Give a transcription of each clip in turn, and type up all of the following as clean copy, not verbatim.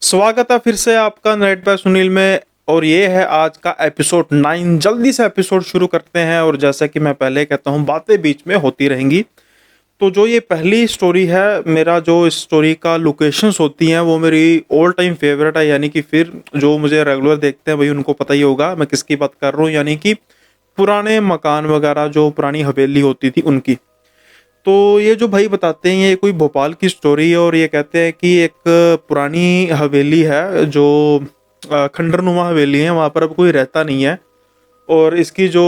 स्वागत है फिर से आपका नेट बाय सुनील में। और ये है आज का एपिसोड 9। जल्दी से एपिसोड शुरू करते हैं। और जैसा कि मैं पहले कहता हूँ, बातें बीच में होती रहेंगी। तो जो ये पहली स्टोरी है, मेरा जो इस स्टोरी का लोकेशंस होती हैं वो मेरी ऑल टाइम फेवरेट है। यानी कि फिर जो मुझे रेगुलर देखते हैं भाई उनको पता ही होगा मैं किसकी बात कर रहा हूँ। यानी कि पुराने मकान वगैरह, जो पुरानी हवेली होती थी उनकी। तो ये जो भाई बताते हैं ये कोई भोपाल की स्टोरी है। और ये कहते हैं कि एक पुरानी हवेली है जो खंडरनुमा हवेली है, वहाँ पर अब कोई रहता नहीं है। और इसकी जो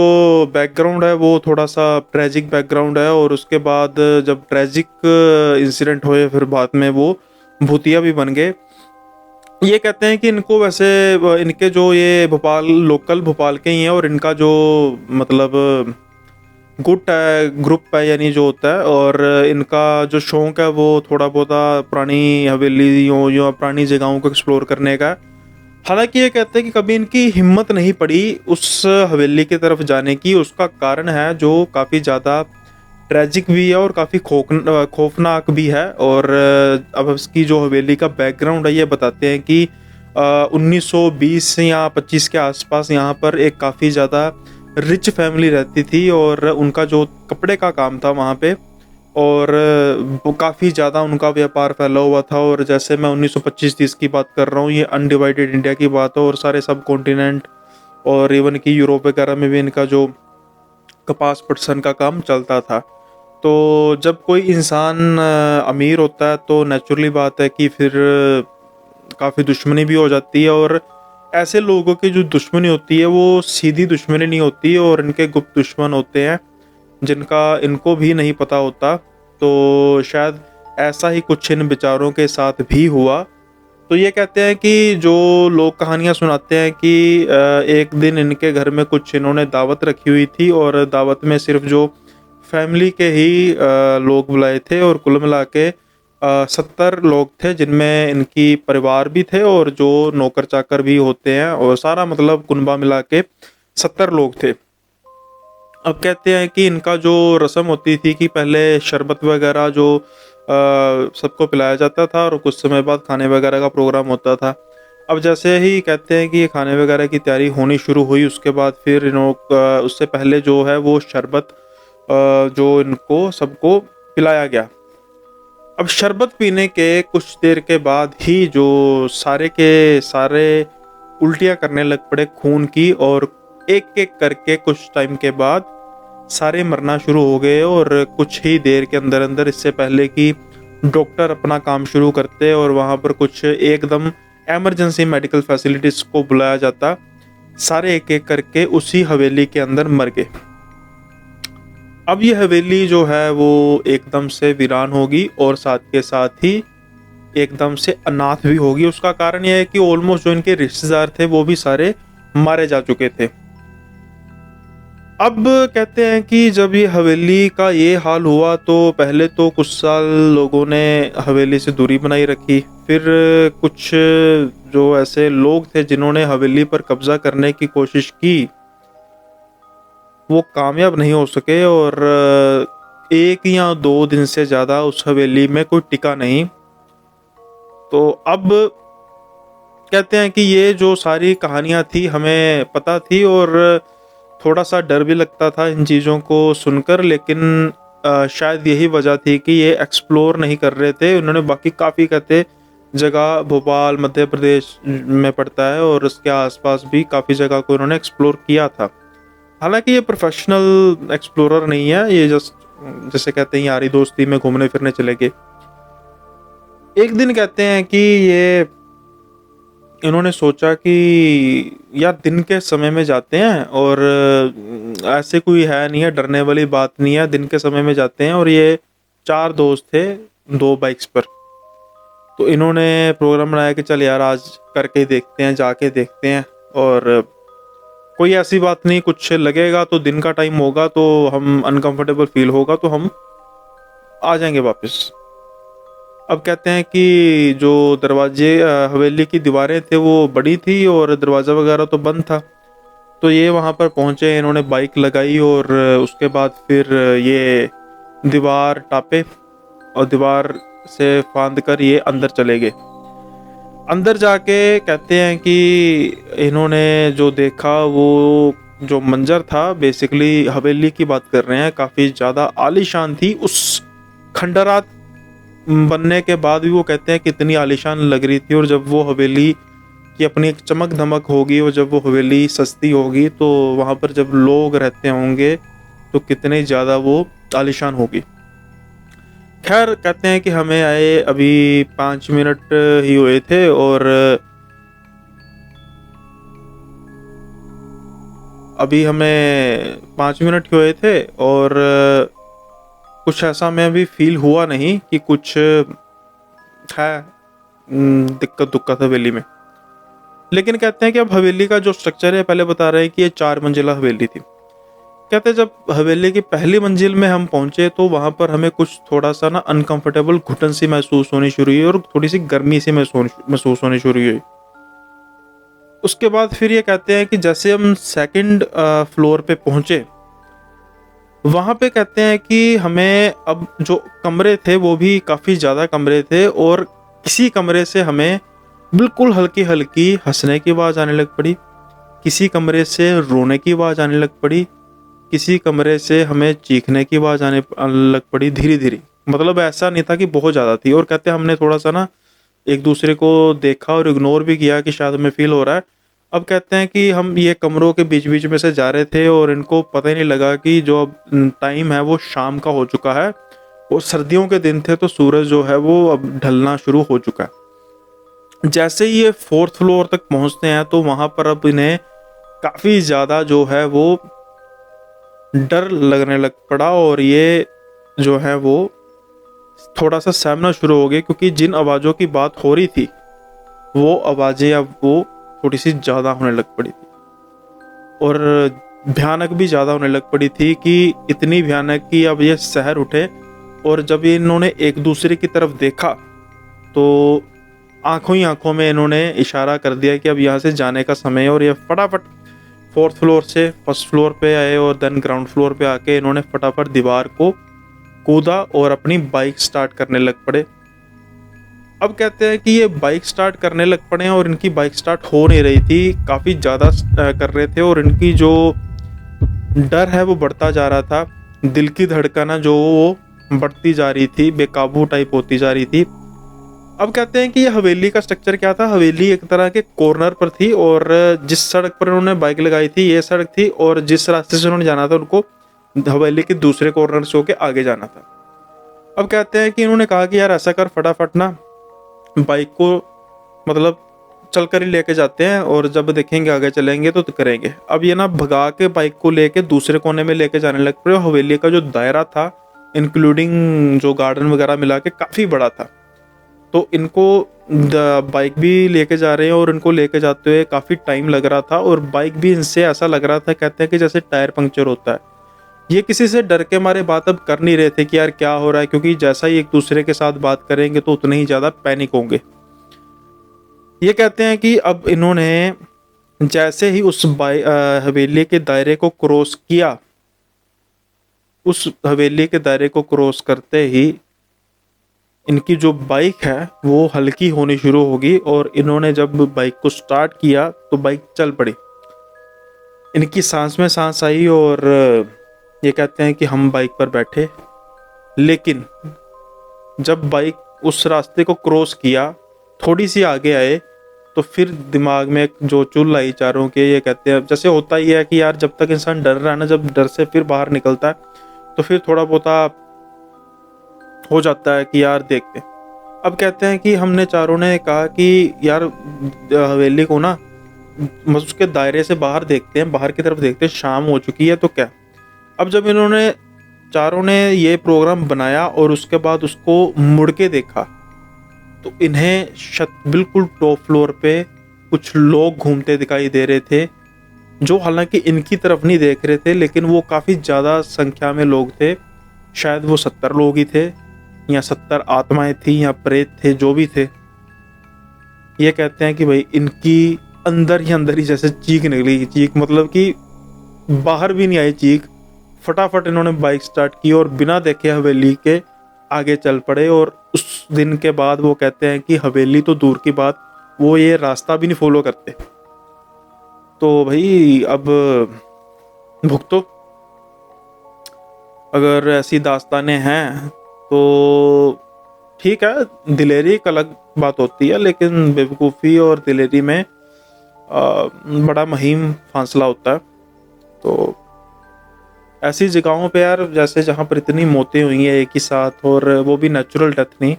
बैकग्राउंड है वो थोड़ा सा ट्रेजिक बैकग्राउंड है। और उसके बाद जब ट्रेजिक इंसिडेंट हुए फिर बाद में वो भूतिया भी बन गए। ये कहते हैं कि इनको वैसे इनके जो ये भोपाल लोकल भोपाल के ही हैं। और इनका जो मतलब गुट है, ग्रुप है यानी जो होता है। और इनका जो शौक है वो थोड़ा बहुत पुरानी हवेलियों या पुरानी जगहों को एक्सप्लोर करने का है। हालांकि ये कहते हैं कि कभी इनकी हिम्मत नहीं पड़ी उस हवेली की तरफ जाने की। उसका कारण है जो काफ़ी ज़्यादा ट्रेजिक भी है और काफ़ी खौफनाक भी है। और अब इसकी जो हवेली का बैकग्राउंड है ये बताते हैं कि 1920 या 25 के आसपास यहाँ पर एक काफ़ी ज़्यादा रिच फैमिली रहती थी। और उनका जो कपड़े का काम था वहाँ पे। और वो काफ़ी ज़्यादा उनका व्यापार फैला हुआ था। और जैसे मैं 1925-30 की बात कर रहा हूँ, ये अनडिवाइडेड इंडिया की बात है। और सारे सब कॉन्टिनेंट और इवन की यूरोप वगैरह में भी इनका जो कपास पटसन का काम चलता था। तो जब कोई इंसान अमीर होता है तो नेचुरली बात है कि फिर काफ़ी दुश्मनी भी हो जाती है। और ऐसे लोगों की जो दुश्मनी होती है वो सीधी दुश्मनी नहीं होती और इनके गुप्त दुश्मन होते हैं जिनका इनको भी नहीं पता होता। तो शायद ऐसा ही कुछ इन विचारों के साथ भी हुआ। तो ये कहते हैं कि जो लोग कहानियाँ सुनाते हैं कि एक दिन इनके घर में कुछ इन्होंने दावत रखी हुई थी। और दावत में सिर्फ जो फैमिली के ही लोग बुलाए थे। और कुल मिला के 70 लोग थे, जिनमें इनकी परिवार भी थे और जो नौकर चाकर भी होते हैं। और सारा मतलब कुनबा मिला के 70 लोग थे। अब कहते हैं कि इनका जो रस्म होती थी कि पहले शरबत वगैरह जो सबको पिलाया जाता था और कुछ समय बाद खाने वगैरह का प्रोग्राम होता था। अब जैसे ही कहते हैं कि ये खाने वगैरह की तैयारी होनी शुरू हुई, उसके बाद फिर उससे पहले जो है वो शरबत जो इनको सबको पिलाया गया। अब शरबत पीने के कुछ देर के बाद ही जो सारे के सारे उल्टियाँ करने लग पड़े खून की। और एक एक करके कुछ टाइम के बाद सारे मरना शुरू हो गए। और कुछ ही देर के अंदर अंदर, इससे पहले कि डॉक्टर अपना काम शुरू करते और वहाँ पर कुछ एकदम एमरजेंसी मेडिकल फैसिलिटीज को बुलाया जाता, सारे एक एक करके उसी हवेली के अंदर मर गए। अब ये हवेली जो है वो एकदम से वीरान होगी और साथ के साथ ही एकदम से अनाथ भी होगी। उसका कारण यह है कि ऑलमोस्ट जो इनके रिश्तेदार थे वो भी सारे मारे जा चुके थे। अब कहते हैं कि जब ये हवेली का ये हाल हुआ तो पहले तो कुछ साल लोगों ने हवेली से दूरी बनाई रखी। फिर कुछ जो ऐसे लोग थे जिन्होंने हवेली पर कब्जा करने की कोशिश की वो कामयाब नहीं हो सके। और 1 या 2 दिन से ज़्यादा उस हवेली में कोई टिका नहीं। तो अब कहते हैं कि ये जो सारी कहानियाँ थी हमें पता थी और थोड़ा सा डर भी लगता था इन चीज़ों को सुनकर। लेकिन शायद यही वजह थी कि ये एक्सप्लोर नहीं कर रहे थे। उन्होंने बाकी काफ़ी कहते जगह भोपाल मध्य प्रदेश में पड़ता है और उसके आसपास भी काफ़ी जगह को उन्होंने एक्सप्लोर किया था। हालांकि ये प्रोफेशनल एक्सप्लोरर नहीं है, ये जस्ट जैसे कहते हैं यारी दोस्ती में घूमने फिरने चले गए। एक दिन कहते हैं कि ये इन्होंने सोचा कि यार दिन के समय में जाते हैं और ऐसे कोई है नहीं है, डरने वाली बात नहीं है, दिन के समय में जाते हैं। और ये 4 दोस्त थे 2 बाइक्स पर। तो इन्होंने प्रोग्राम बनाया कि चल यार आज करके ही देखते हैं, जाके देखते हैं। और कोई ऐसी बात नहीं, कुछ लगेगा तो दिन का टाइम होगा तो हम अनकंफर्टेबल फील होगा तो हम आ जाएंगे वापस। अब कहते हैं कि जो दरवाजे हवेली की दीवारें थे वो बड़ी थी और दरवाज़ा वगैरह तो बंद था। तो ये वहाँ पर पहुँचे, इन्होंने बाइक लगाई और उसके बाद फिर ये दीवार टापे और दीवार से फांद कर ये अंदर चले गए। अंदर जाके कहते हैं कि इन्होंने जो देखा वो जो मंजर था, बेसिकली हवेली की बात कर रहे हैं, काफ़ी ज़्यादा आलीशान थी। उस खंडरात बनने के बाद भी वो कहते हैं कितनी आलीशान लग रही थी, और जब वो हवेली की अपनी एक चमक धमक होगी और जब वो हवेली सस्ती होगी तो वहाँ पर जब लोग रहते होंगे तो कितने ज़्यादा वो आलीशान होगी। खैर, कहते हैं कि हमें आए अभी 5 मिनट ही हुए थे, और अभी हमें 5 मिनट हुए थे, और कुछ ऐसा में अभी फील हुआ नहीं कि कुछ है दिक्कत दुक्कत हवेली में। लेकिन कहते हैं कि अब हवेली का जो स्ट्रक्चर है, पहले बता रहे हैं कि ये 4 मंजिला हवेली थी। कहते हैं जब हवेली की पहली मंजिल में हम पहुंचे तो वहां पर हमें कुछ थोड़ा सा ना अनकंफर्टेबल घुटन सी महसूस होनी शुरू हुई और थोड़ी सी गर्मी सी महसूस होनी शुरू हुई। उसके बाद फिर ये कहते हैं कि जैसे हम सेकंड फ्लोर पे पहुंचे, वहां पे कहते हैं कि हमें अब जो कमरे थे वो भी काफ़ी ज़्यादा कमरे थे, और किसी कमरे से हमें बिल्कुल हल्की हल्की हंसने की आवाज़ आने लग पड़ी, किसी कमरे से रोने की आवाज़ आने लग पड़ी, किसी कमरे से हमें चीखने की आवाज़ आने लग पड़ी धीरे धीरे। मतलब ऐसा नहीं था कि बहुत ज़्यादा थी। और कहते हैं हमने थोड़ा सा ना एक दूसरे को देखा और इग्नोर भी किया कि शायद हमें फील हो रहा है। अब कहते हैं कि हम ये कमरों के बीच बीच में से जा रहे थे और इनको पता ही नहीं लगा कि जो अब टाइम है वो शाम का हो चुका है, और सर्दियों के दिन थे तो सूरज जो है वो अब ढलना शुरू हो चुका है। जैसे ही ये 4th फ्लोर तक पहुंचते हैं तो वहां पर अब इन्हें काफ़ी ज़्यादा जो है वो डर लगने लग पड़ा, और ये जो है वो थोड़ा सा सहमना शुरू हो गए, क्योंकि जिन आवाज़ों की बात हो रही थी वो आवाज़ें अब वो थोड़ी सी ज़्यादा होने लग पड़ी थी, और भयानक भी ज़्यादा होने लग पड़ी थी, कि इतनी भयानक कि अब ये सहर उठे। और जब ये इन्होंने एक दूसरे की तरफ देखा तो आंखों ही आंखों में इन्होंने इशारा कर दिया कि अब यहाँ से जाने का समय है, और ये फटाफट 4th फ्लोर से 1st फ्लोर पे आए, और देन ग्राउंड फ्लोर पे आके इन्होंने फटाफट दीवार को कूदा और अपनी बाइक स्टार्ट करने लग पड़े। अब कहते हैं कि ये बाइक स्टार्ट करने लग पड़े और इनकी बाइक स्टार्ट हो नहीं रही थी, काफ़ी ज़्यादा कर रहे थे, और इनकी जो डर है वो बढ़ता जा रहा था। दिल की धड़कन जो वो बढ़ती जा रही थी, बेकाबू टाइप होती जा रही थी। अब कहते हैं कि ये हवेली का स्ट्रक्चर क्या था, हवेली एक तरह के कॉर्नर पर थी, और जिस सड़क पर उन्होंने बाइक लगाई थी ये सड़क थी, और जिस रास्ते से उन्होंने जाना था उनको हवेली के दूसरे कॉर्नर से होके आगे जाना था। अब कहते हैं कि इन्होंने कहा कि यार ऐसा कर, फटाफट ना बाइक को मतलब चल कर ही लेके जाते हैं, और जब देखेंगे आगे चलेंगे तो करेंगे। अब ये ना भगा के बाइक को लेके दूसरे कोने में लेके जाने लग पड़े। हवेली का जो दायरा था इंक्लूडिंग जो गार्डन वगैरह मिला के काफ़ी बड़ा था, तो इनको बाइक भी लेके जा रहे हैं, और इनको लेके जाते हुए काफ़ी टाइम लग रहा था, और बाइक भी इनसे ऐसा लग रहा था, कहते हैं कि जैसे टायर पंक्चर होता है। ये किसी से डर के मारे बात अब कर नहीं रहे थे कि यार क्या हो रहा है, क्योंकि जैसा ही एक दूसरे के साथ बात करेंगे तो उतने ही ज़्यादा पैनिक होंगे। ये कहते हैं कि अब इन्होंने जैसे ही उस हवेली के दायरे को क्रॉस किया, उस हवेली के दायरे को क्रॉस करते ही इनकी जो बाइक है वो हल्की होनी शुरू होगी, और इन्होंने जब बाइक को स्टार्ट किया तो बाइक चल पड़ी। इनकी सांस में सांस आई, और ये कहते हैं कि हम बाइक पर बैठे, लेकिन जब बाइक उस रास्ते को क्रॉस किया, थोड़ी सी आगे आए, तो फिर दिमाग में जो चुल आई चारों के। ये कहते हैं जैसे होता ही है कि यार जब तक इंसान डर रहा है ना, जब डर से फिर बाहर निकलता है तो फिर थोड़ा बहुत हो जाता है कि यार देखते। अब कहते हैं कि हमने चारों ने कहा कि यार हवेली को ना उसके दायरे से बाहर देखते हैं, बाहर की तरफ देखते हैं, शाम हो चुकी है तो क्या। अब जब इन्होंने चारों ने ये प्रोग्राम बनाया और उसके बाद उसको मुड़ के देखा, तो इन्हें बिल्कुल टॉप फ्लोर पे कुछ लोग घूमते दिखाई दे रहे थे, जो हालांकि इनकी तरफ नहीं देख रहे थे, लेकिन वो काफ़ी ज़्यादा संख्या में लोग थे। शायद वो 70 लोग ही थे, या 70 आत्माएं थी, या प्रेत थे, जो भी थे। ये कहते हैं कि भाई इनकी अंदर ही जैसे चीख निकली। चीख मतलब कि बाहर भी नहीं आई चीख। फटाफट इन्होंने बाइक स्टार्ट की और बिना देखे हवेली के आगे चल पड़े। और उस दिन के बाद वो कहते हैं कि हवेली तो दूर की बात, वो ये रास्ता भी नहीं फॉलो करते। तो भाई अब भुगतो। अगर ऐसी दास्तानें हैं तो ठीक है, दिलेरी एक अलग बात होती है, लेकिन बेवकूफ़ी और दिलेरी में बड़ा महीन फासला होता है। तो ऐसी जगहों पे यार, जैसे जहाँ पर इतनी मौतें हुई हैं एक ही साथ, और वो भी नेचुरल डेथ नहीं,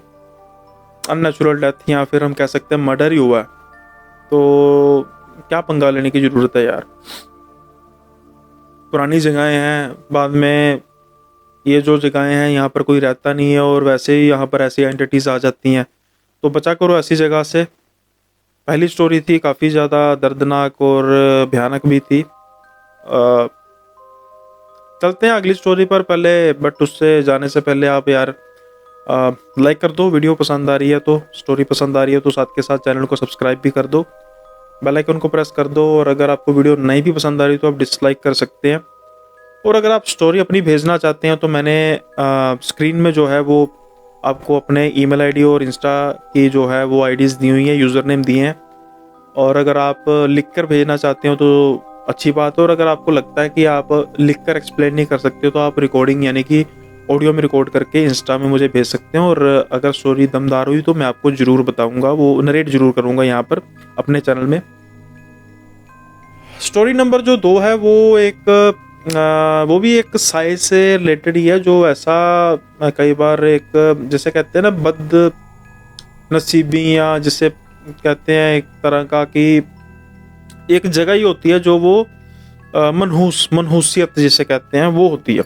अननेचुरल डेथ, या फिर हम कह सकते हैं मर्डर ही हुआ है, तो क्या पंगा लेने की ज़रूरत है यार। पुरानी जगहें हैं, बाद में ये जो जगहें हैं यहाँ पर कोई रहता नहीं है, और वैसे ही यहाँ पर ऐसी एंटिटीज़ आ जाती हैं, तो बचा करो ऐसी जगह से। पहली स्टोरी थी काफ़ी ज़्यादा दर्दनाक और भयानक भी थी। चलते हैं अगली स्टोरी पर पहले, बट उससे जाने से पहले आप यार लाइक कर दो, वीडियो पसंद आ रही है तो, स्टोरी पसंद आ रही है तो साथ के साथ चैनल को सब्सक्राइब भी कर दो, बेल आइकन को प्रेस कर दो, और अगर आपको वीडियो नहीं भी पसंद आ रही तो आप डिसलाइक कर सकते हैं। और अगर आप स्टोरी अपनी भेजना चाहते हैं तो मैंने स्क्रीन में जो है वो आपको अपने ईमेल आईडी और इंस्टा की जो है वो आईडीज़ दी हुई हैं, यूज़र नेम दिए हैं। और अगर आप लिख कर भेजना चाहते हो तो अच्छी बात है, और अगर आपको लगता है कि आप लिख कर एक्सप्लेन नहीं कर सकते हो तो आप रिकॉर्डिंग यानी कि ऑडियो में रिकॉर्ड करके इंस्टा में मुझे भेज सकते हैं। और अगर स्टोरी दमदार हुई तो मैं आपको ज़रूर बताऊंगा, वो नरेट ज़रूर करूंगा यहाँ पर अपने चैनल में। स्टोरी नंबर जो 2 है वो वो भी एक साइज से रिलेटेड ही है, जो ऐसा कई बार एक जैसे कहते हैं ना बद नसीबी, या जिसे कहते हैं एक तरह का कि एक जगह ही होती है जो वो मनहूसियत जिसे कहते हैं वो होती है।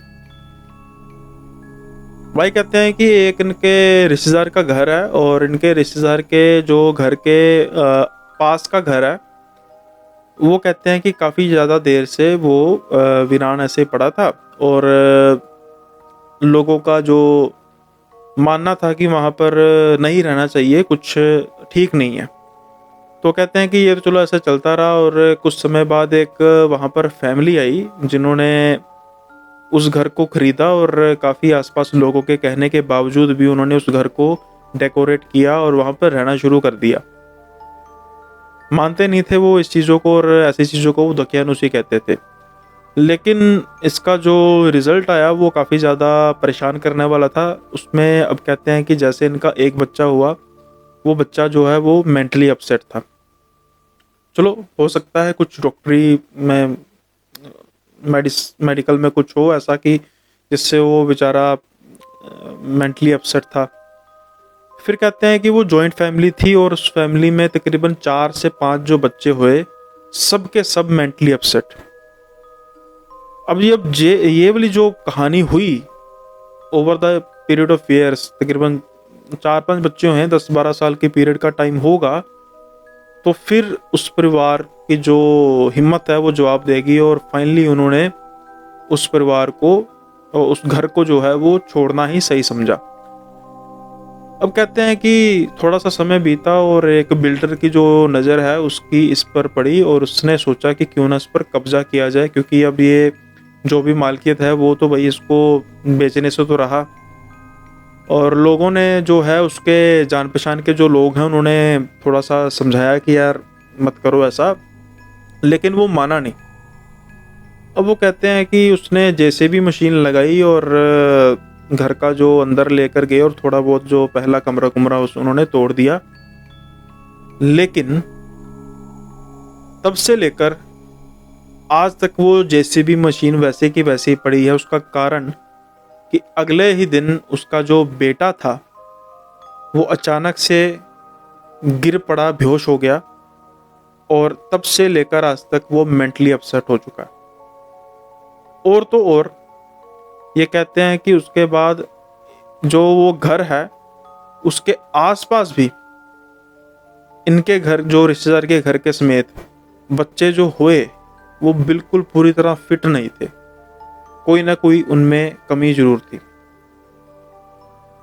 भाई कहते हैं कि एक इनके रिश्तेदार का घर है, और इनके रिश्तेदार के जो घर के पास का घर है, वो कहते हैं कि काफ़ी ज़्यादा देर से वो वीरान ऐसे पड़ा था, और लोगों का जो मानना था कि वहाँ पर नहीं रहना चाहिए, कुछ ठीक नहीं है। तो कहते हैं कि ये तो चलो ऐसा चलता रहा, और कुछ समय बाद एक वहाँ पर फैमिली आई जिन्होंने उस घर को खरीदा, और काफ़ी आसपास लोगों के कहने के बावजूद भी उन्होंने उस घर को डेकोरेट किया और वहाँ पर रहना शुरू कर दिया। मानते नहीं थे वो इस चीज़ों को, और ऐसी चीज़ों को वो दकियानुसी कहते थे। लेकिन इसका जो रिज़ल्ट आया वो काफ़ी ज़्यादा परेशान करने वाला था। उसमें अब कहते हैं कि जैसे इनका एक बच्चा हुआ, वो बच्चा जो है वो मेंटली अपसेट था। चलो हो सकता है कुछ डॉक्टरी में मेडिकल में कुछ हो ऐसा कि जिससे वो बेचारा मेंटली अपसेट था। फिर कहते हैं कि वो जॉइंट फैमिली थी, और उस फैमिली में तकरीबन 4 से 5 जो बच्चे हुए, सब के सब मेंटली अपसेट। अब ये वाली जो कहानी हुई over the period of years, तकरीबन 4-5 बच्चे हैं, 10-12 साल के पीरियड का टाइम होगा, तो फिर उस परिवार की जो हिम्मत है वो जवाब देगी, और फाइनली उन्होंने उस परिवार को और उस घर को जो है वो छोड़ना ही सही समझा। अब कहते हैं कि थोड़ा सा समय बीता, और एक बिल्डर की जो नज़र है उसकी इस पर पड़ी, और उसने सोचा कि क्यों ना इस पर कब्जा किया जाए, क्योंकि अब ये जो भी मालकियत है वो तो भाई इसको बेचने से तो रहा। और लोगों ने जो है उसके जान पहचान के जो लोग हैं उन्होंने थोड़ा सा समझाया कि यार मत करो ऐसा, लेकिन वो माना नहीं। अब वो कहते हैं कि उसने जेसीबी मशीन लगाई, और घर का जो अंदर लेकर गए, और थोड़ा बहुत जो पहला कमरा कुमरा उस उन्होंने तोड़ दिया। लेकिन तब से लेकर आज तक वो जेसीबी मशीन वैसे की वैसे ही पड़ी है। उसका कारण कि अगले ही दिन उसका जो बेटा था वो अचानक से गिर पड़ा, बेहोश हो गया, और तब से लेकर आज तक वो मेंटली अपसेट हो चुका है। और तो और ये कहते हैं कि उसके बाद जो वो घर है उसके आसपास भी इनके घर, जो रिश्तेदार के घर के समेत बच्चे जो हुए वो बिल्कुल पूरी तरह फिट नहीं थे, कोई ना कोई उनमें कमी जरूर थी।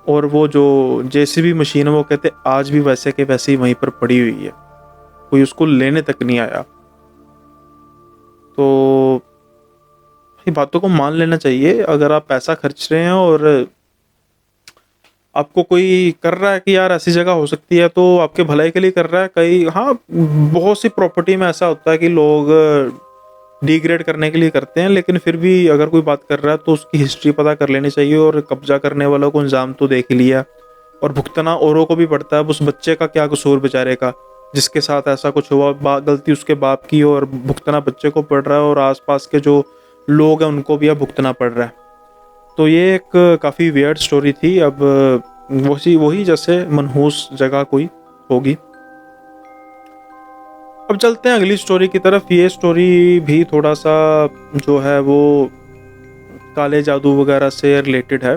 और वो जो जेसीबी मशीन है वो कहते आज भी वैसे के वैसे ही वहीं पर पड़ी हुई है, कोई उसको लेने तक नहीं आया। तो ये बातों को मान लेना चाहिए। अगर आप पैसा खर्च रहे हैं और आपको कोई कर रहा है कि यार ऐसी जगह हो सकती है तो आपके भलाई के लिए कर रहा है। कई हाँ, बहुत सी प्रॉपर्टी में ऐसा होता है कि लोग डिग्रेड करने के लिए करते हैं, लेकिन फिर भी अगर कोई बात कर रहा है तो उसकी हिस्ट्री पता कर लेनी चाहिए, और कब्जा करने वालों को इंजाम तो देख लिया, और भुगतना औरों को भी पड़ता है। अब उस बच्चे का क्या कसूर बेचारे का, जिसके साथ ऐसा कुछ हुआ, गलती उसके बाप की, और भुगतना बच्चे को पड़ रहा है, और आसपास के जो लोग हैं उनको भी अब भुगतना पड़ रहा है। तो ये एक काफ़ी वियर्ड स्टोरी थी। अब वही जैसे मनहूस जगह कोई होगी। अब चलते हैं अगली स्टोरी की तरफ। ये स्टोरी भी थोड़ा सा जो है वो काले जादू वगैरह से रिलेटेड है।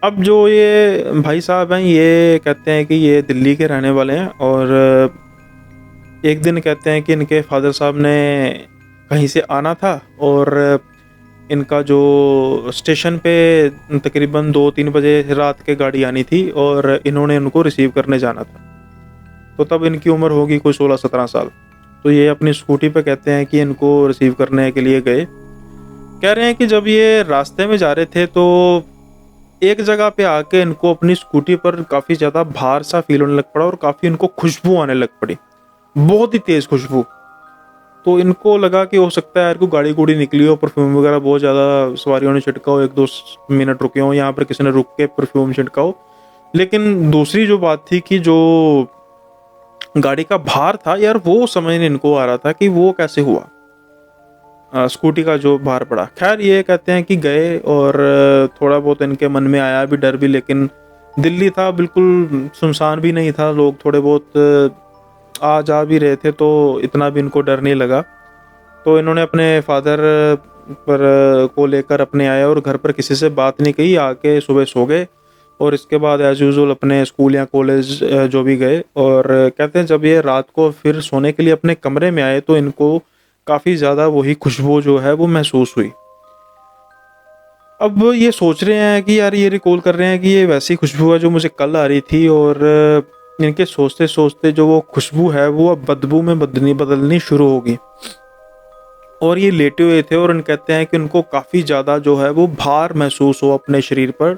अब जो ये भाई साहब हैं, ये कहते हैं कि ये दिल्ली के रहने वाले हैं, और एक दिन कहते हैं कि इनके फादर साहब ने कहीं से आना था, और इनका जो स्टेशन पे तकरीबन 2-3 बजे रात के गाड़ी आनी थी, और इन्होंने उनको रिसीव करने जाना था। तो तब इनकी उम्र होगी कोई 16-17 साल। तो ये अपनी स्कूटी पे कहते हैं कि इनको रिसीव करने के लिए गए। कह रहे हैं कि जब ये रास्ते में जा रहे थे तो एक जगह पे आके इनको अपनी स्कूटी पर काफ़ी ज़्यादा भार सा फील होने लग पड़ा, और काफ़ी इनको खुशबू आने लग पड़ी, बहुत ही तेज़ खुशबू। तो इनको लगा कि हो सकता है यार कोई गाड़ी गुड़ी निकली हो, परफ्यूम वगैरह बहुत ज़्यादा सवारियों ने छिड़का हो, 1-2 मिनट रुके हो, यहाँ पर किसी ने रुक के परफ्यूम छिड़का हो। लेकिन दूसरी जो बात थी कि जो गाड़ी का भार था यार, वो समझ नहीं इनको आ रहा था कि वो कैसे हुआ, स्कूटी का जो भार पड़ा। खैर ये कहते हैं कि गए, और थोड़ा बहुत इनके मन में आया भी डर भी, लेकिन दिल्ली था, बिल्कुल सुनसान भी नहीं था, लोग थोड़े बहुत आ जा भी रहे थे, तो इतना भी इनको डर नहीं लगा। तो इन्होंने अपने फादर पर को लेकर अपने आए, और घर पर किसी से बात नहीं कही, आके सुबह सो गए, और इसके बाद एज यूजुअल अपने स्कूल या कॉलेज जो भी गए। और कहते हैं जब ये रात को फिर सोने के लिए अपने कमरे में आए तो इनको काफ़ी ज़्यादा वही खुशबू जो है वो महसूस हुई। अब ये सोच रहे हैं कि यार, ये रिकॉल कर रहे हैं कि ये वैसी खुशबू है जो मुझे कल आ रही थी, और इनके सोचते सोचते जो वो खुशबू है वो अब बदबू में बदलनी शुरू होगी। और ये लेटे हुए थे, और इन कहते हैं कि उनको काफ़ी ज़्यादा जो है वो भार महसूस हो अपने शरीर पर,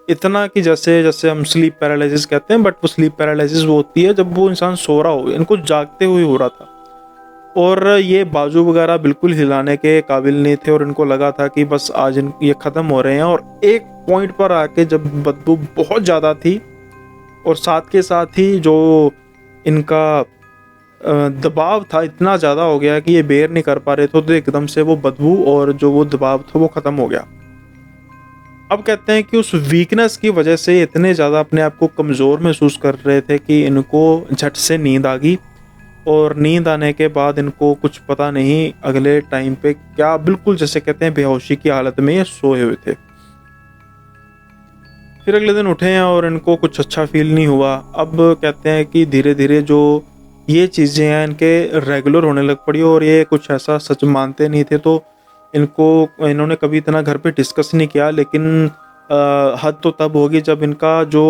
इतना कि जैसे जैसे हम स्लीप पैरालिसिस कहते हैं, बट वो स्लीप पैरालिसिस वो होती है जब वो इंसान सो रहा हो, इनको जागते हुए हो रहा था। और ये बाजू वगैरह बिल्कुल हिलाने के काबिल नहीं थे, और इनको लगा था कि बस आज ये ख़त्म हो रहे हैं। और एक पॉइंट पर आके जब बदबू बहुत ज़्यादा थी, और साथ के साथ ही जो इनका दबाव था इतना ज़्यादा हो गया कि ये बेर नहीं कर पा रहे थे, तो एकदम से वो बदबू और जो वो दबाव था वो ख़त्म हो गया। अब कहते हैं कि उस वीकनेस की वजह से इतने ज़्यादा अपने आप को कमज़ोर महसूस कर रहे थे कि इनको झट से नींद आ गई, और नींद आने के बाद इनको कुछ पता नहीं अगले टाइम पे क्या, बिल्कुल जैसे कहते हैं बेहोशी की हालत में ये सोए हुए थे। फिर अगले दिन उठे हैं और इनको कुछ अच्छा फील नहीं हुआ। अब कहते हैं कि धीरे धीरे जो ये चीज़ें हैं इनके रेगुलर होने लग पड़ी, और ये कुछ ऐसा सच मानते नहीं थे, तो इन्होंने कभी इतना घर पे डिस्कस नहीं किया। लेकिन हद तो तब होगी जब इनका जो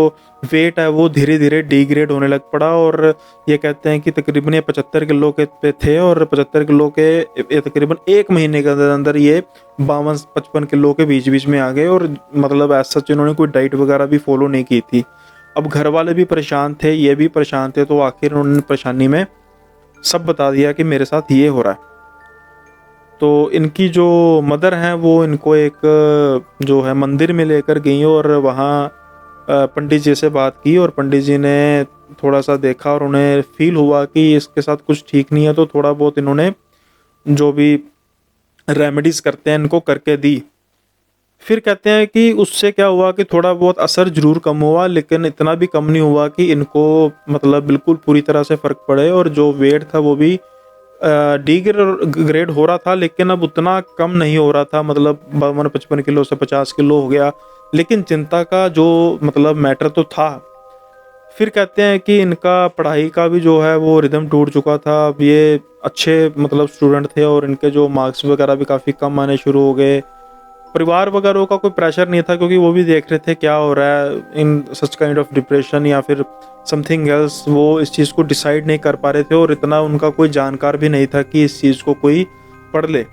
वेट है वो धीरे धीरे डिग्रेड होने लग पड़ा, और ये कहते हैं कि तकरीबन ये 75 किलो के पे थे, और 75 किलो के तकरीबन 1 महीने के अंदर अंदर ये 52-55 किलो के बीच बीच में आ गए। और मतलब ऐसा सच इन्होंने कोई डाइट वगैरह भी फॉलो नहीं की थी। अब घर वाले भी परेशान थे, ये भी परेशान थे, तो आखिर उन्होंने परेशानी में सब बता दिया कि मेरे साथ ये हो रहा है। तो इनकी जो मदर हैं वो इनको एक जो है मंदिर में लेकर गई, और वहाँ पंडित जी से बात की, और पंडित जी ने थोड़ा सा देखा और उन्हें फील हुआ कि इसके साथ कुछ ठीक नहीं है, तो थोड़ा बहुत इन्होंने जो भी रेमेडीज़ करते हैं इनको करके दी। फिर कहते हैं कि उससे क्या हुआ कि थोड़ा बहुत असर ज़रूर कम हुआ, लेकिन इतना भी कम नहीं हुआ कि इनको मतलब बिल्कुल पूरी तरह से फ़र्क पड़े, और जो वेट था वो भी डिग्रेड हो रहा था, लेकिन अब उतना कम नहीं हो रहा था, मतलब 52-55 किलो से 50 किलो हो गया। लेकिन चिंता का जो मतलब मैटर तो था। फिर कहते हैं कि इनका पढ़ाई का भी जो है वो रिदम टूट चुका था। अब ये अच्छे मतलब स्टूडेंट थे, और इनके जो मार्क्स वगैरह भी काफ़ी कम आने शुरू हो गए। परिवार वगैरह का कोई प्रेशर नहीं था, क्योंकि वो भी देख रहे थे क्या हो रहा है, इन सच काइंड ऑफ डिप्रेशन या फिर समथिंग एल्स, वो इस चीज़ को डिसाइड नहीं कर पा रहे थे, और इतना उनका कोई जानकार भी नहीं था कि इस चीज़ को कोई पढ़ ले।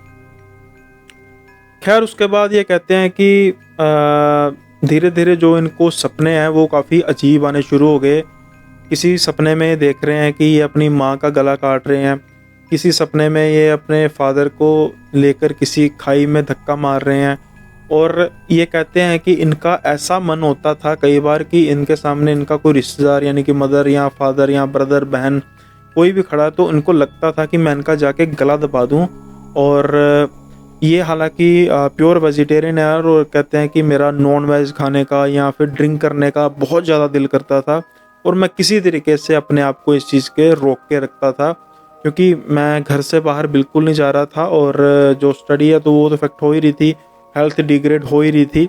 खैर उसके बाद ये कहते हैं कि धीरे धीरे जो इनको सपने हैं वो काफ़ी अजीब आने शुरू हो गए। किसी सपने में देख रहे हैं कि ये अपनी माँ का गला काट रहे हैं, किसी सपने में ये अपने फादर को लेकर किसी खाई में धक्का मार रहे हैं। और ये कहते हैं कि इनका ऐसा मन होता था कई बार कि इनके सामने इनका कोई रिश्तेदार यानी कि मदर या फादर या ब्रदर बहन कोई भी खड़ा, तो इनको लगता था कि मैं इनका जाके गला दबा दूं। और ये हालांकि प्योर वेजिटेरियन है और कहते हैं कि मेरा नॉन वेज खाने का या फिर ड्रिंक करने का बहुत ज़्यादा दिल करता था, और मैं किसी तरीके से अपने आप को इस चीज़ के रोक के रखता था, क्योंकि मैं घर से बाहर बिल्कुल नहीं जा रहा था। और जो स्टडी है तो वो तो इफेक्ट हो ही रही थी, हेल्थ डिग्रेड हो ही रही थी,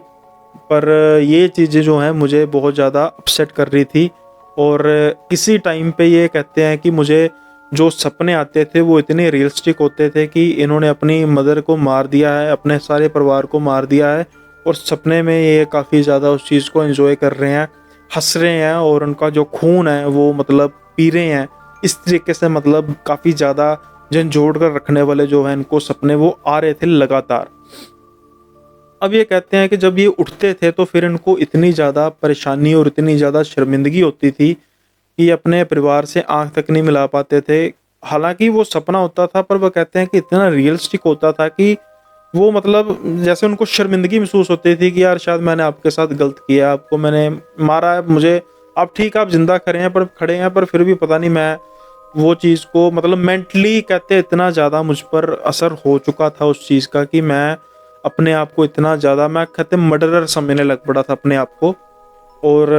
पर ये चीज़ें जो हैं मुझे बहुत ज़्यादा अपसेट कर रही थी। और किसी टाइम पे ये कहते हैं कि मुझे जो सपने आते थे वो इतने रियलिस्टिक होते थे कि इन्होंने अपनी मदर को मार दिया है, अपने सारे परिवार को मार दिया है, और सपने में ये काफ़ी ज़्यादा उस चीज़ को एंजॉय कर रहे हैं, हंस रहे हैं, और उनका जो खून है वो मतलब पी रहे हैं। इस तरीके से मतलब काफ़ी ज़्यादा झंझोड़ कर रखने वाले जो है इनको सपने वो आ रहे थे लगातार। अब ये कहते हैं कि जब ये उठते थे तो फिर इनको इतनी ज़्यादा परेशानी और इतनी ज़्यादा शर्मिंदगी होती थी कि अपने परिवार से आंख तक नहीं मिला पाते थे। हालांकि वो सपना होता था, पर वो कहते हैं कि इतना रियलिस्टिक होता था कि वो मतलब जैसे उनको शर्मिंदगी महसूस होती थी कि यार शायद मैंने आपके साथ गलत किया, आपको मैंने मारा है, मुझे आप ठीक है, आप जिंदा खड़े हैं पर फिर भी पता नहीं मैं वो चीज़ को मतलब मेंटली कहते हैं इतना ज़्यादा मुझ पर असर हो चुका था उस चीज़ का कि मैं अपने आप को इतना ज़्यादा मैं कहते मर्डरर समझने लग पड़ा था अपने आप को। और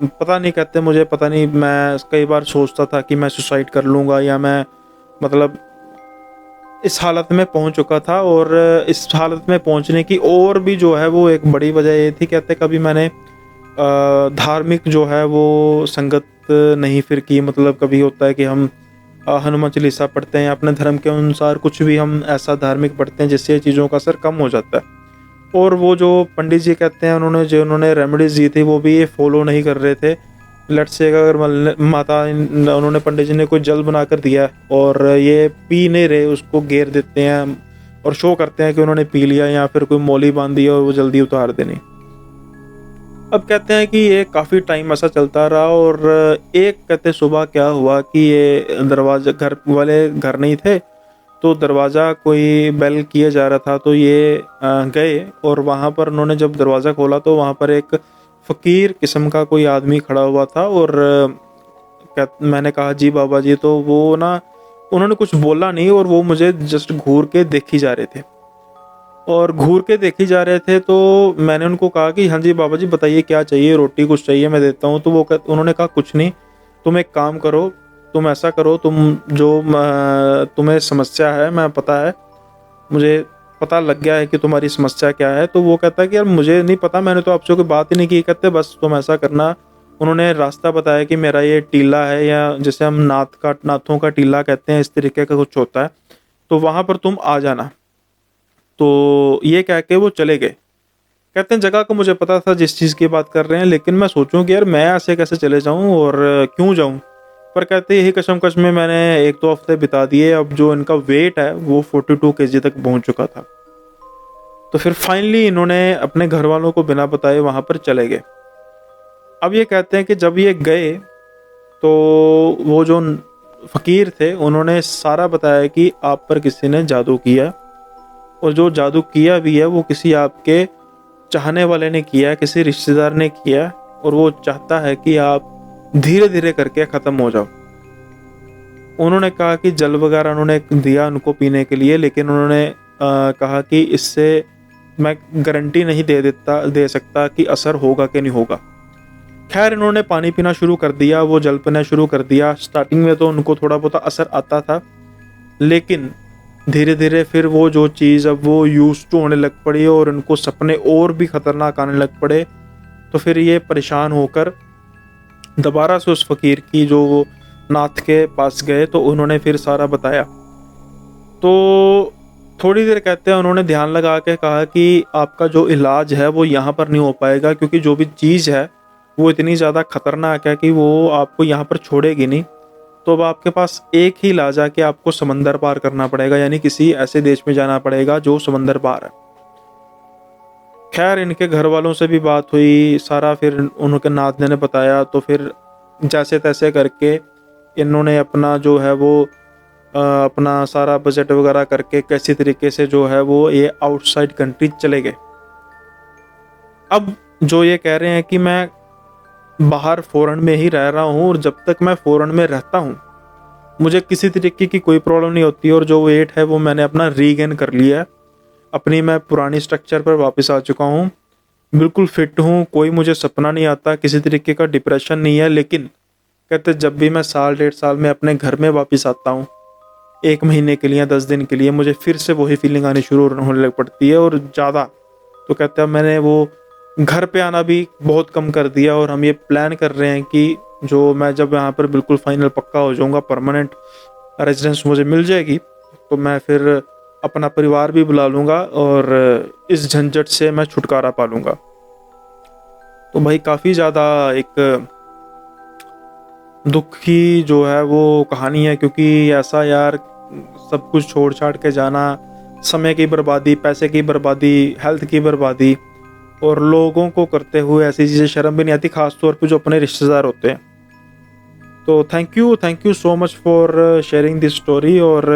पता नहीं कहते मुझे पता नहीं, मैं कई बार सोचता था कि मैं सुसाइड कर लूँगा, या मैं मतलब इस हालत में पहुंच चुका था। और इस हालत में पहुंचने की और भी जो है वो एक बड़ी वजह ये थी, कहते कभी मैंने धार्मिक जो है वो संगत नहीं फिर की। मतलब कभी होता है कि हम हनुमान चालीसा पढ़ते हैं, अपने धर्म के अनुसार कुछ भी हम ऐसा धार्मिक पढ़ते हैं जिससे चीज़ों का असर कम हो जाता है। और वो जो पंडित जी कहते हैं उन्होंने रेमेडीज दी थी वो भी ये फॉलो नहीं कर रहे थे। लेट्स से अगर उन्होंने पंडित जी ने कोई जल बना कर दिया और ये पी नहीं रहे, उसको घेर देते हैं और शो करते हैं कि उन्होंने पी लिया, या फिर कोई मौली बांध दिया और वो जल्दी उतार देनी। अब कहते हैं कि ये काफ़ी टाइम ऐसा चलता रहा, और एक कहते सुबह क्या हुआ कि ये दरवाजा, घर वाले घर नहीं थे तो दरवाज़ा कोई बेल किया जा रहा था, तो ये गए और वहाँ पर उन्होंने जब दरवाज़ा खोला तो वहाँ पर एक फ़कीर किस्म का कोई आदमी खड़ा हुआ था। और मैंने कहा जी बाबा जी, तो वो ना उन्होंने कुछ बोला नहीं, और वो मुझे जस्ट घूर के देखी जा रहे थे। और घूर के देखी जा रहे थे तो मैंने उनको कहा कि हाँ जी बाबा जी बताइए क्या चाहिए, रोटी कुछ चाहिए मैं देता हूँ। तो उन्होंने कहा कुछ नहीं, तुम एक काम करो, तुम ऐसा करो, तुम जो तुम्हें समस्या है मैं पता है, मुझे पता लग गया है कि तुम्हारी समस्या क्या है। तो वो कहता है कि यार मुझे नहीं पता, मैंने तो आपसे कोई बात ही नहीं की। कहते बस तुम ऐसा करना, उन्होंने रास्ता बताया कि मेरा ये टीला है, या जैसे हम नाथों का टीला कहते हैं, इस तरीके का कुछ होता है, तो वहाँ पर तुम आ जाना। तो ये कह के वो चले गए। कहते हैं जगह को मुझे पता था जिस चीज़ की बात कर रहे हैं, लेकिन मैं सोचूं कि यार मैं ऐसे कैसे चले जाऊं और क्यों जाऊं। पर कहते यही कशमकश में मैंने 1-2 हफ्ते बिता दिए। अब जो इनका वेट है वो 42 kg तक पहुंच चुका था। तो फिर फाइनली इन्होंने अपने घर वालों को बिना बताए वहाँ पर चले गए। अब ये कहते हैं कि जब ये गए तो वो जो फ़कीर थे उन्होंने सारा बताया कि आप पर किसी ने जादू किया, और जो जादू किया भी है वो किसी आपके चाहने वाले ने किया, किसी रिश्तेदार ने किया, और वो चाहता है कि आप धीरे धीरे करके ख़त्म हो जाओ। उन्होंने कहा कि जल वगैरह उन्होंने दिया उनको पीने के लिए, लेकिन उन्होंने कहा कि इससे मैं गारंटी नहीं दे सकता कि असर होगा कि नहीं होगा। खैर इन्होंने पानी पीना शुरू कर दिया, वो जल पीना शुरू कर दिया। स्टार्टिंग में तो उनको थोड़ा बहुत असर आता था, लेकिन धीरे धीरे फिर वो जो चीज़ अब वो यूज टू होने लग पड़ी और उनको सपने और भी खतरनाक आने लग पड़े। तो फिर ये परेशान होकर दोबारा से उस फकीर की जो नाथ के पास गए, तो उन्होंने फिर सारा बताया। तो थोड़ी देर कहते हैं उन्होंने ध्यान लगा के कहा कि आपका जो इलाज है वो यहाँ पर नहीं हो पाएगा, क्योंकि जो भी चीज़ है वो इतनी ज़्यादा खतरनाक है कि वो आपको यहाँ पर छोड़ेगी नहीं। तो अब आपके पास एक ही इलाज है कि आपको समंदर पार करना पड़ेगा, यानी किसी ऐसे देश में जाना पड़ेगा जो समंदर पार है। खैर इनके घर वालों से भी बात हुई सारा, फिर उनके नादने ने बताया, तो फिर जैसे तैसे करके इन्होंने अपना जो है वो अपना सारा बजट वगैरह करके कैसी तरीके से जो है वो ये आउटसाइड कंट्री चले गए। अब जो ये कह रहे हैं कि मैं बाहर फॉरेन में ही रह रहा हूँ और जब तक मैं फॉरेन में रहता हूँ मुझे किसी तरीके की कोई प्रॉब्लम नहीं होती, और जो वेट है वो मैंने अपना रीगेन कर लिया है, अपनी मैं पुरानी स्ट्रक्चर पर वापस आ चुका हूँ, बिल्कुल फिट हूँ, कोई मुझे सपना नहीं आता, किसी तरीके का डिप्रेशन नहीं है। लेकिन कहते जब भी मैं साल 1.5 साल में अपने घर में वापस आता हूँ 1 महीने के लिए 10 दिन के लिए, मुझे फिर से वही फीलिंग आनी शुरू होने लग पड़ती है और ज़्यादा। तो कहते हैं मैंने वो घर पे आना भी बहुत कम कर दिया, और हम ये प्लान कर रहे हैं कि जो मैं जब यहाँ पर बिल्कुल फाइनल पक्का हो जाऊँगा, परमानेंट रेजिडेंस मुझे मिल जाएगी, तो मैं फिर अपना परिवार भी बुला लूँगा और इस झंझट से मैं छुटकारा पा लूँगा। तो भाई काफ़ी ज़्यादा एक दुख की जो है वो कहानी है, क्योंकि ऐसा यार सब कुछ छोड़ छाड़ के जाना, समय की बर्बादी, पैसे की बर्बादी, हेल्थ की बर्बादी, और लोगों को करते हुए ऐसी चीज़ें शर्म भी नहीं आती, खास तौर पे जो अपने रिश्तेदार होते हैं। तो thank you so much for sharing this story, और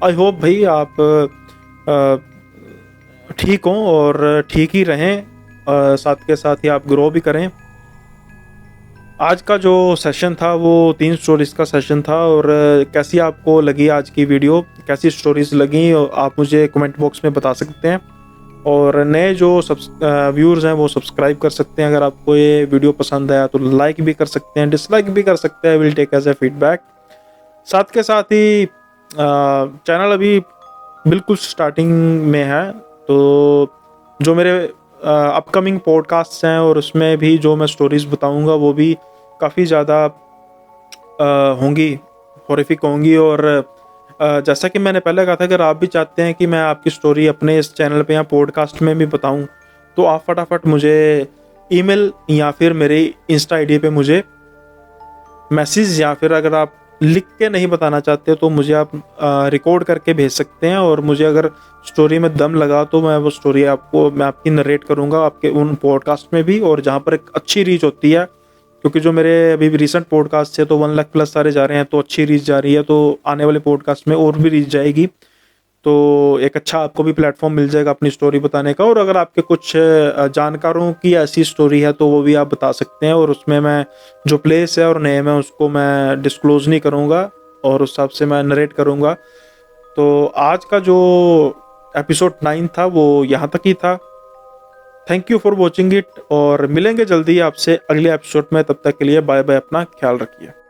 आई होप भाई आप ठीक हों और ठीक ही रहें, साथ के साथ ही आप ग्रो भी करें। आज का जो सेशन था वो 3 स्टोरीज़ का सेशन था, और कैसी आपको लगी आज की वीडियो, कैसी स्टोरीज़ लगी आप मुझे कमेंट बॉक्स में बता सकते हैं। और नए जो व्यूअर्स हैं वो सब्सक्राइब कर सकते हैं। अगर आपको ये वीडियो पसंद आया तो लाइक भी कर सकते हैं, डिसलाइक भी कर सकते हैं, will take as a feedback. साथ के साथ ही चैनल अभी बिल्कुल स्टार्टिंग में है, तो जो मेरे अपकमिंग पॉडकास्ट हैं और उसमें भी जो मैं स्टोरीज़ बताऊंगा वो भी काफ़ी ज़्यादा होंगी, हॉरिफिक होंगी। और जैसा कि मैंने पहले कहा था, अगर आप भी चाहते हैं कि मैं आपकी स्टोरी अपने इस चैनल पे या पॉडकास्ट में भी बताऊं, तो आप फटाफट मुझे ईमेल या फिर मेरे इंस्टा आईडी पे मुझे मैसेज, या फिर अगर आप लिख के नहीं बताना चाहते तो मुझे आप रिकॉर्ड करके भेज सकते हैं, और मुझे अगर स्टोरी में दम लगा तो मैं वो स्टोरी मैं आपकी नरेट करूँगा आपके उन पॉडकास्ट में भी, और जहाँ पर एक अच्छी रीच होती है, क्योंकि जो मेरे अभी भी रिसेंट पॉडकास्ट है तो 1 लाख प्लस सारे जा रहे हैं, तो अच्छी रीच जा रही है, तो आने वाले पॉडकास्ट में और भी रीच जाएगी, तो एक अच्छा आपको भी प्लेटफॉर्म मिल जाएगा अपनी स्टोरी बताने का। और अगर आपके कुछ जानकारों की ऐसी स्टोरी है तो वो भी आप बता सकते हैं, और उसमें मैं जो प्लेस है और नेम है उसको मैं डिस्क्लोज नहीं करूँगा, और उस हिसाब से मैं नरेट करूँगा। तो आज का जो एपिसोड 9 था वो यहाँ तक ही था। Thank you for watching it, और मिलेंगे जल्दी आपसे अगले एपिसोड में। तब तक के लिए बाय बाय, अपना ख्याल रखिए।